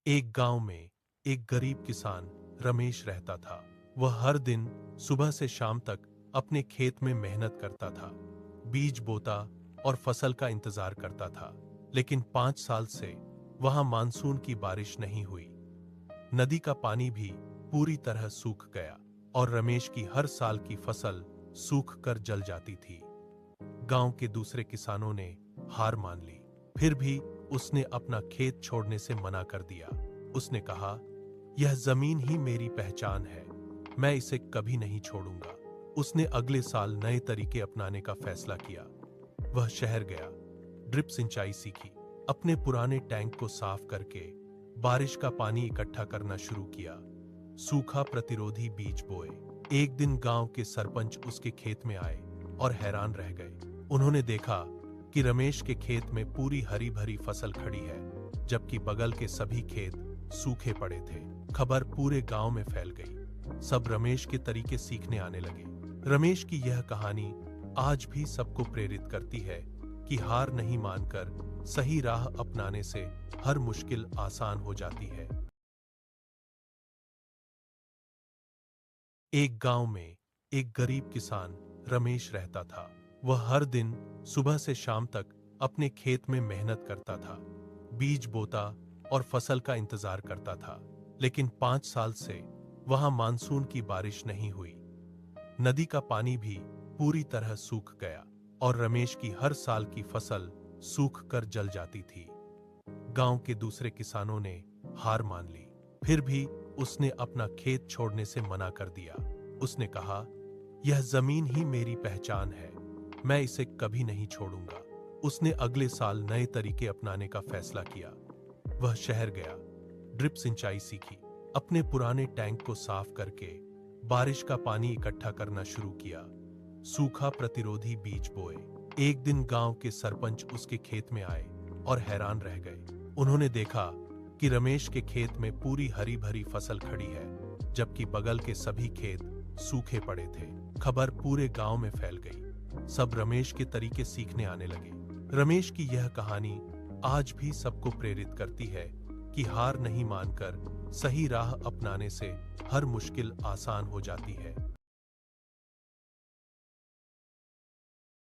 एक गांव में एक गरीब किसान रमेश रहता था। वह हर दिन सुबह से शाम तक अपने खेत में मेहनत करता था, बीज बोता और फसल का इंतजार करता था। लेकिन 5 साल से वहां मानसून की बारिश नहीं हुई। नदी का पानी भी पूरी तरह सूख गया और रमेश की हर साल की फसल सूख कर जल जाती थी। गांव के दूसरे किसानों ने हार मान ली, फिर भी उसने अपना खेत छोड़ने से मना कर दिया। उसने कहा, यह जमीन ही मेरी पहचान है, मैं इसे कभी नहीं छोड़ूंगा। उसने अगले साल नए तरीके अपनाने का फैसला किया। वह शहर गया, ड्रिप सिंचाई सीखी, अपने पुराने टैंक को साफ करके बारिश का पानी इकट्ठा करना शुरू किया, सूखा प्रतिरोधी बीज बोए। एक दिन गांव के सरपंच उसके खेत में आए और हैरान रह गए। उन्होंने देखा कि रमेश के खेत में पूरी हरी भरी फसल खड़ी है, जबकि बगल के सभी खेत सूखे पड़े थे। खबर पूरे गांव में फैल गई। सब रमेश के तरीके सीखने आने लगे। रमेश की यह कहानी आज भी सबको प्रेरित करती है कि हार नहीं मानकर सही राह अपनाने से हर मुश्किल आसान हो जाती है। एक गांव में एक गरीब किसान रमेश रहता था। वह हर दिन सुबह से शाम तक अपने खेत में मेहनत करता था, बीज बोता और फसल का इंतजार करता था। लेकिन 5 साल से वहां मानसून की बारिश नहीं हुई। नदी का पानी भी पूरी तरह सूख गया और रमेश की हर साल की फसल सूख कर जल जाती थी। गांव के दूसरे किसानों ने हार मान ली, फिर भी उसने अपना खेत छोड़ने से मना कर दिया। उसने कहा, यह जमीन ही मेरी पहचान है, मैं इसे कभी नहीं छोड़ूंगा। उसने अगले साल नए तरीके अपनाने का फैसला किया। वह शहर गया, ड्रिप सिंचाई सीखी, अपने पुराने टैंक को साफ करके बारिश का पानी इकट्ठा करना शुरू किया, सूखा प्रतिरोधी बीज बोए। एक दिन गांव के सरपंच उसके खेत में आए और हैरान रह गए। उन्होंने देखा कि रमेश के खेत में पूरी हरी भरी फसल खड़ी है, जबकि बगल के सभी खेत सूखे पड़े थे। खबर पूरे गांव में फैल गई। सब रमेश के तरीके सीखने आने लगे। रमेश की यह कहानी आज भी सबको प्रेरित करती है कि हार नहीं मानकर सही राह अपनाने से हर मुश्किल आसान हो जाती है।